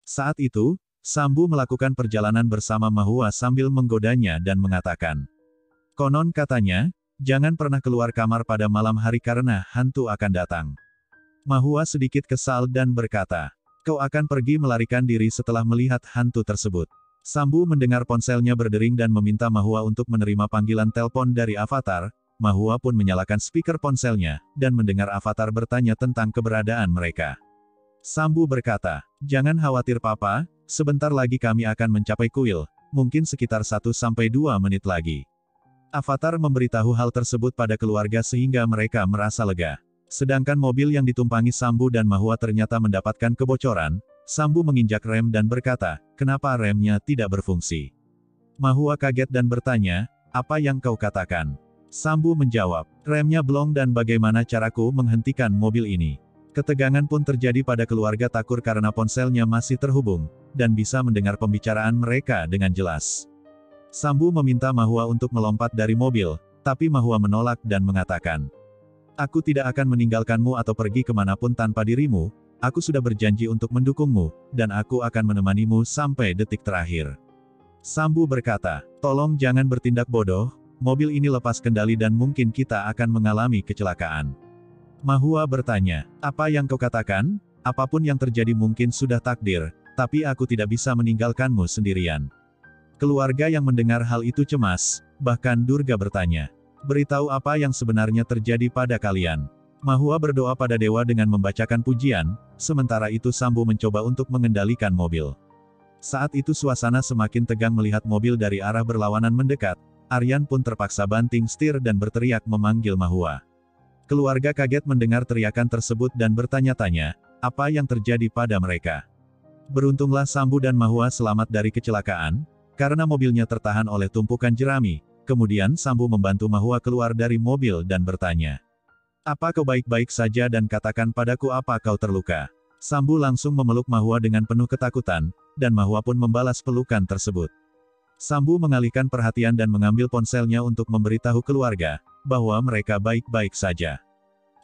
Saat itu, Sambu melakukan perjalanan bersama Mahua sambil menggodanya dan mengatakan, "Konon katanya, jangan pernah keluar kamar pada malam hari karena hantu akan datang." Mahua sedikit kesal dan berkata, "Kau akan pergi melarikan diri setelah melihat hantu tersebut." Sambu mendengar ponselnya berdering dan meminta Mahua untuk menerima panggilan telepon dari avatar. Mahua pun menyalakan speaker ponselnya, dan mendengar avatar bertanya tentang keberadaan mereka. Sambu berkata, "Jangan khawatir papa, sebentar lagi kami akan mencapai kuil, mungkin sekitar 1-2 menit lagi." Avatar memberitahu hal tersebut pada keluarga sehingga mereka merasa lega. Sedangkan mobil yang ditumpangi Sambu dan Mahua ternyata mendapatkan kebocoran. Sambu menginjak rem dan berkata, "Kenapa remnya tidak berfungsi?" Mahua kaget dan bertanya, "Apa yang kau katakan?" Sambu menjawab, "Remnya blong dan bagaimana caraku menghentikan mobil ini?" Ketegangan pun terjadi pada keluarga Takur karena ponselnya masih terhubung, dan bisa mendengar pembicaraan mereka dengan jelas. Sambu meminta Mahua untuk melompat dari mobil, tapi Mahua menolak dan mengatakan, "Aku tidak akan meninggalkanmu atau pergi kemanapun tanpa dirimu, aku sudah berjanji untuk mendukungmu, dan aku akan menemanimu sampai detik terakhir." Sambu berkata, "Tolong jangan bertindak bodoh, mobil ini lepas kendali dan mungkin kita akan mengalami kecelakaan." Mahua bertanya, "Apa yang kau katakan? Apapun yang terjadi mungkin sudah takdir, tapi aku tidak bisa meninggalkanmu sendirian." Keluarga yang mendengar hal itu cemas, bahkan Durga bertanya, "Beritahu apa yang sebenarnya terjadi pada kalian." Mahua berdoa pada dewa dengan membacakan pujian, sementara itu Sambu mencoba untuk mengendalikan mobil. Saat itu suasana semakin tegang melihat mobil dari arah berlawanan mendekat. Aryan pun terpaksa banting setir dan berteriak memanggil Mahua. Keluarga kaget mendengar teriakan tersebut dan bertanya-tanya, apa yang terjadi pada mereka. Beruntunglah Sambu dan Mahua selamat dari kecelakaan, karena mobilnya tertahan oleh tumpukan jerami. Kemudian Sambu membantu Mahua keluar dari mobil dan bertanya, "Apa kau baik-baik saja dan katakan padaku apa kau terluka?" Sambu langsung memeluk Mahua dengan penuh ketakutan, dan Mahua pun membalas pelukan tersebut. Sambu mengalihkan perhatian dan mengambil ponselnya untuk memberitahu keluarga, bahwa mereka baik-baik saja.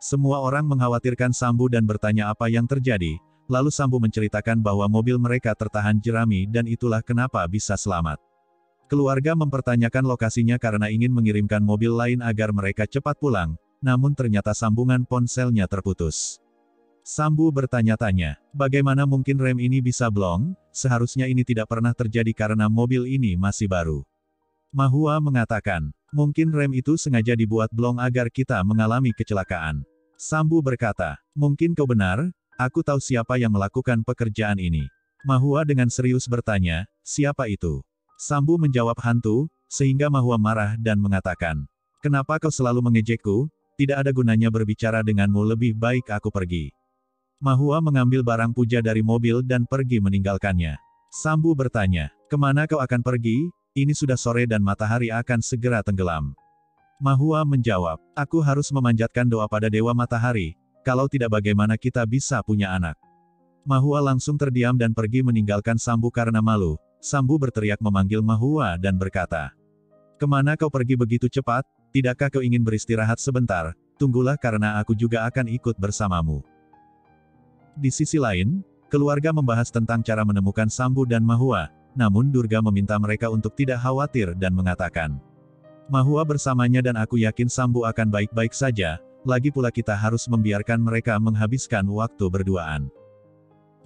Semua orang mengkhawatirkan Sambu dan bertanya apa yang terjadi, lalu Sambu menceritakan bahwa mobil mereka tertahan jerami dan itulah kenapa bisa selamat. Keluarga mempertanyakan lokasinya karena ingin mengirimkan mobil lain agar mereka cepat pulang, namun ternyata sambungan ponselnya terputus. Sambu bertanya-tanya, bagaimana mungkin rem ini bisa blong? Seharusnya ini tidak pernah terjadi karena mobil ini masih baru. Mahua mengatakan, mungkin rem itu sengaja dibuat blong agar kita mengalami kecelakaan. Sambu berkata, mungkin kau benar, aku tahu siapa yang melakukan pekerjaan ini. Mahua dengan serius bertanya, siapa itu? Sambu menjawab hantu, sehingga Mahua marah dan mengatakan, kenapa kau selalu mengejekku? Tidak ada gunanya berbicara denganmu, lebih baik aku pergi. Mahua mengambil barang puja dari mobil dan pergi meninggalkannya. Sambu bertanya, kemana kau akan pergi? Ini sudah sore dan matahari akan segera tenggelam. Mahua menjawab, aku harus memanjatkan doa pada Dewa Matahari, kalau tidak bagaimana kita bisa punya anak. Mahua langsung terdiam dan pergi meninggalkan Sambu karena malu. Sambu berteriak memanggil Mahua dan berkata, kemana kau pergi begitu cepat? Tidakkah kau ingin beristirahat sebentar? Tunggulah karena aku juga akan ikut bersamamu. Di sisi lain, keluarga membahas tentang cara menemukan Sambu dan Mahua, namun Durga meminta mereka untuk tidak khawatir dan mengatakan, Mahua bersamanya dan aku yakin Sambu akan baik-baik saja, lagi pula kita harus membiarkan mereka menghabiskan waktu berduaan.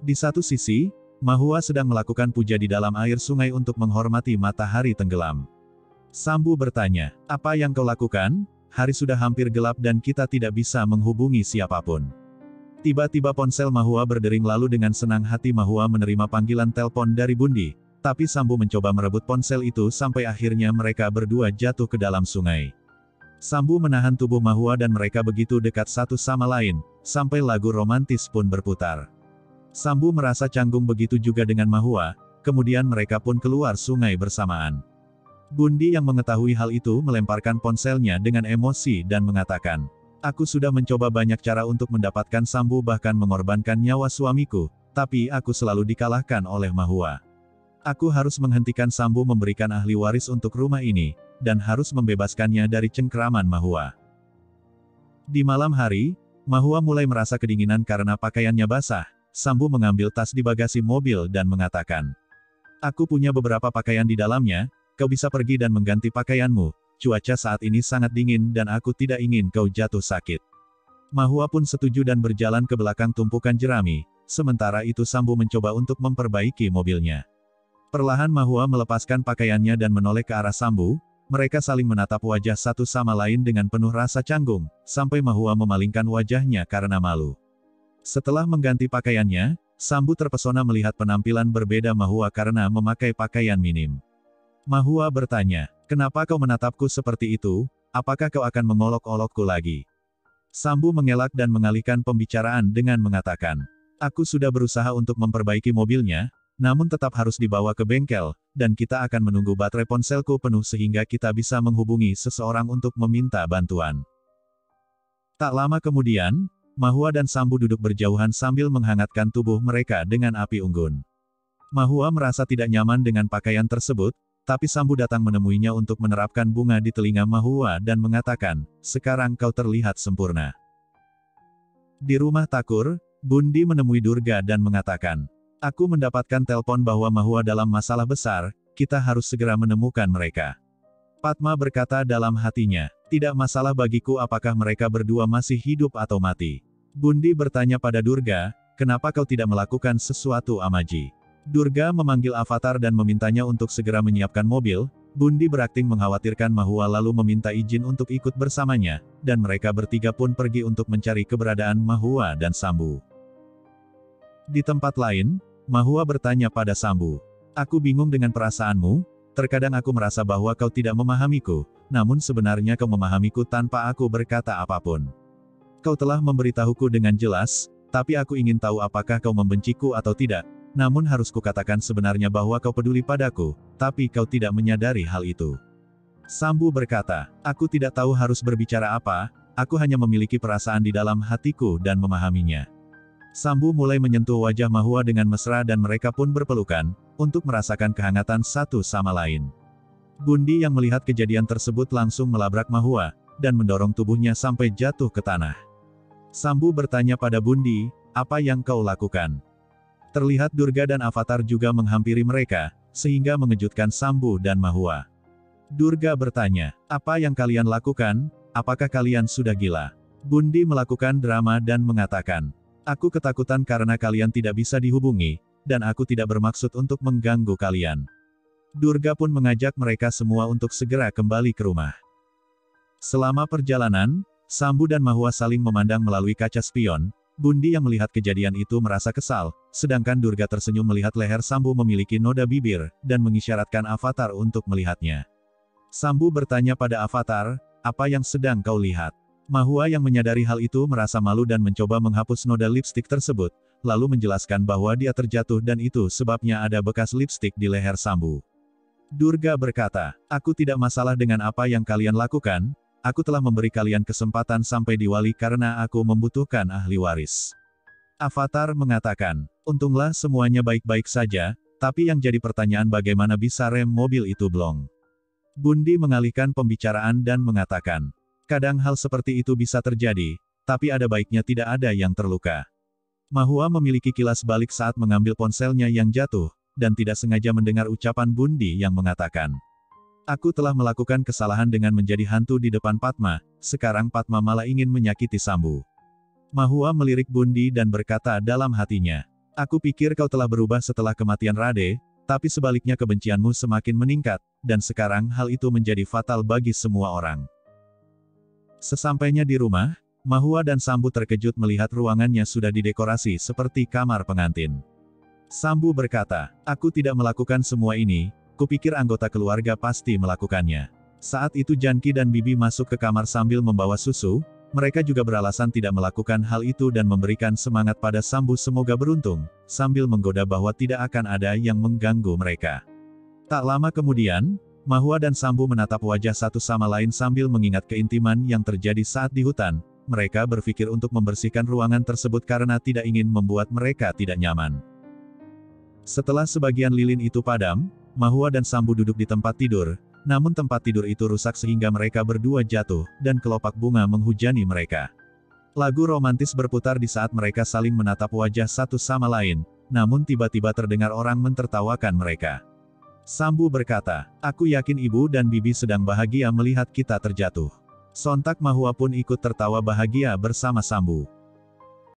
Di satu sisi, Mahua sedang melakukan puja di dalam air sungai untuk menghormati matahari tenggelam. Sambu bertanya, apa yang kau lakukan? Hari sudah hampir gelap dan kita tidak bisa menghubungi siapapun. Tiba-tiba ponsel Mahua berdering lalu dengan senang hati Mahua menerima panggilan telepon dari Bundi, tapi Sambu mencoba merebut ponsel itu sampai akhirnya mereka berdua jatuh ke dalam sungai. Sambu menahan tubuh Mahua dan mereka begitu dekat satu sama lain, sampai lagu romantis pun berputar. Sambu merasa canggung begitu juga dengan Mahua, kemudian mereka pun keluar sungai bersamaan. Bundi yang mengetahui hal itu melemparkan ponselnya dengan emosi dan mengatakan, aku sudah mencoba banyak cara untuk mendapatkan Sambu bahkan mengorbankan nyawa suamiku, tapi aku selalu dikalahkan oleh Mahua. Aku harus menghentikan Sambu memberikan ahli waris untuk rumah ini, dan harus membebaskannya dari cengkeraman Mahua. Di malam hari, Mahua mulai merasa kedinginan karena pakaiannya basah. Sambu mengambil tas di bagasi mobil dan mengatakan, "Aku punya beberapa pakaian di dalamnya, kau bisa pergi dan mengganti pakaianmu. Cuaca saat ini sangat dingin dan aku tidak ingin kau jatuh sakit." Mahua pun setuju dan berjalan ke belakang tumpukan jerami, sementara itu Sambu mencoba untuk memperbaiki mobilnya. Perlahan Mahua melepaskan pakaiannya dan menoleh ke arah Sambu, mereka saling menatap wajah satu sama lain dengan penuh rasa canggung, sampai Mahua memalingkan wajahnya karena malu. Setelah mengganti pakaiannya, Sambu terpesona melihat penampilan berbeda Mahua karena memakai pakaian minim. Mahua bertanya, "Kenapa kau menatapku seperti itu? Apakah kau akan mengolok-olokku lagi?" Sambu mengelak dan mengalihkan pembicaraan dengan mengatakan, "Aku sudah berusaha untuk memperbaiki mobilnya, namun tetap harus dibawa ke bengkel, dan kita akan menunggu baterai ponselku penuh sehingga kita bisa menghubungi seseorang untuk meminta bantuan." Tak lama kemudian, Mahua dan Sambu duduk berjauhan sambil menghangatkan tubuh mereka dengan api unggun. Mahua merasa tidak nyaman dengan pakaian tersebut, tapi Sambu datang menemuinya untuk menerapkan bunga di telinga Mahua dan mengatakan, "Sekarang kau terlihat sempurna." Di rumah Thakur, Bundi menemui Durga dan mengatakan, "Aku mendapatkan telepon bahwa Mahua dalam masalah besar, kita harus segera menemukan mereka." Padma berkata dalam hatinya, "Tidak masalah bagiku apakah mereka berdua masih hidup atau mati." Bundi bertanya pada Durga, "Kenapa kau tidak melakukan sesuatu Amaji?" Durga memanggil Avatar dan memintanya untuk segera menyiapkan mobil. Bundi berakting mengkhawatirkan Mahua lalu meminta izin untuk ikut bersamanya, dan mereka bertiga pun pergi untuk mencari keberadaan Mahua dan Sambu. Di tempat lain, Mahua bertanya pada Sambu, "Aku bingung dengan perasaanmu, terkadang aku merasa bahwa kau tidak memahamiku, namun sebenarnya kau memahamiku tanpa aku berkata apapun. Kau telah memberitahuku dengan jelas, tapi aku ingin tahu apakah kau membenciku atau tidak. Namun harus kukatakan sebenarnya bahwa kau peduli padaku, tapi kau tidak menyadari hal itu." Sambu berkata, "Aku tidak tahu harus berbicara apa, aku hanya memiliki perasaan di dalam hatiku dan memahaminya." Sambu mulai menyentuh wajah Mahua dengan mesra dan mereka pun berpelukan, untuk merasakan kehangatan satu sama lain. Bundi yang melihat kejadian tersebut langsung melabrak Mahua, dan mendorong tubuhnya sampai jatuh ke tanah. Sambu bertanya pada Bundi, "Apa yang kau lakukan?" Terlihat Durga dan Avatar juga menghampiri mereka, sehingga mengejutkan Sambu dan Mahua. Durga bertanya, "Apa yang kalian lakukan? Apakah kalian sudah gila?" Bundi melakukan drama dan mengatakan, "Aku ketakutan karena kalian tidak bisa dihubungi, dan aku tidak bermaksud untuk mengganggu kalian." Durga pun mengajak mereka semua untuk segera kembali ke rumah. Selama perjalanan, Sambu dan Mahua saling memandang melalui kaca spion. Bundi yang melihat kejadian itu merasa kesal, sedangkan Durga tersenyum melihat leher Sambu memiliki noda bibir, dan mengisyaratkan Avatar untuk melihatnya. Sambu bertanya pada Avatar, "Apa yang sedang kau lihat?" Mahua yang menyadari hal itu merasa malu dan mencoba menghapus noda lipstik tersebut, lalu menjelaskan bahwa dia terjatuh dan itu sebabnya ada bekas lipstik di leher Sambu. Durga berkata, "Aku tidak masalah dengan apa yang kalian lakukan. Aku telah memberi kalian kesempatan sampai diwali karena aku membutuhkan ahli waris." Avatar mengatakan, "Untunglah semuanya baik-baik saja, tapi yang jadi pertanyaan bagaimana bisa rem mobil itu blong." Bundi mengalihkan pembicaraan dan mengatakan, "Kadang hal seperti itu bisa terjadi, tapi ada baiknya tidak ada yang terluka." Mahua memiliki kilas balik saat mengambil ponselnya yang jatuh, dan tidak sengaja mendengar ucapan Bundi yang mengatakan, "Aku telah melakukan kesalahan dengan menjadi hantu di depan Padma, sekarang Padma malah ingin menyakiti Sambu." Mahua melirik Bundi dan berkata dalam hatinya, "Aku pikir kau telah berubah setelah kematian Rade, tapi sebaliknya kebencianmu semakin meningkat, dan sekarang hal itu menjadi fatal bagi semua orang." Sesampainya di rumah, Mahua dan Sambu terkejut melihat ruangannya sudah didekorasi seperti kamar pengantin. Sambu berkata, "Aku tidak melakukan semua ini. Kupikir anggota keluarga pasti melakukannya." Saat itu Janki dan Bibi masuk ke kamar sambil membawa susu, mereka juga beralasan tidak melakukan hal itu dan memberikan semangat pada Sambu semoga beruntung, sambil menggoda bahwa tidak akan ada yang mengganggu mereka. Tak lama kemudian, Mahua dan Sambu menatap wajah satu sama lain sambil mengingat keintiman yang terjadi saat di hutan. Mereka berpikir untuk membersihkan ruangan tersebut karena tidak ingin membuat mereka tidak nyaman. Setelah sebagian lilin itu padam, Mahua dan Sambu duduk di tempat tidur, namun tempat tidur itu rusak sehingga mereka berdua jatuh, dan kelopak bunga menghujani mereka. Lagu romantis berputar di saat mereka saling menatap wajah satu sama lain, namun tiba-tiba terdengar orang mentertawakan mereka. Sambu berkata, "Aku yakin ibu dan bibi sedang bahagia melihat kita terjatuh." Sontak Mahua pun ikut tertawa bahagia bersama Sambu.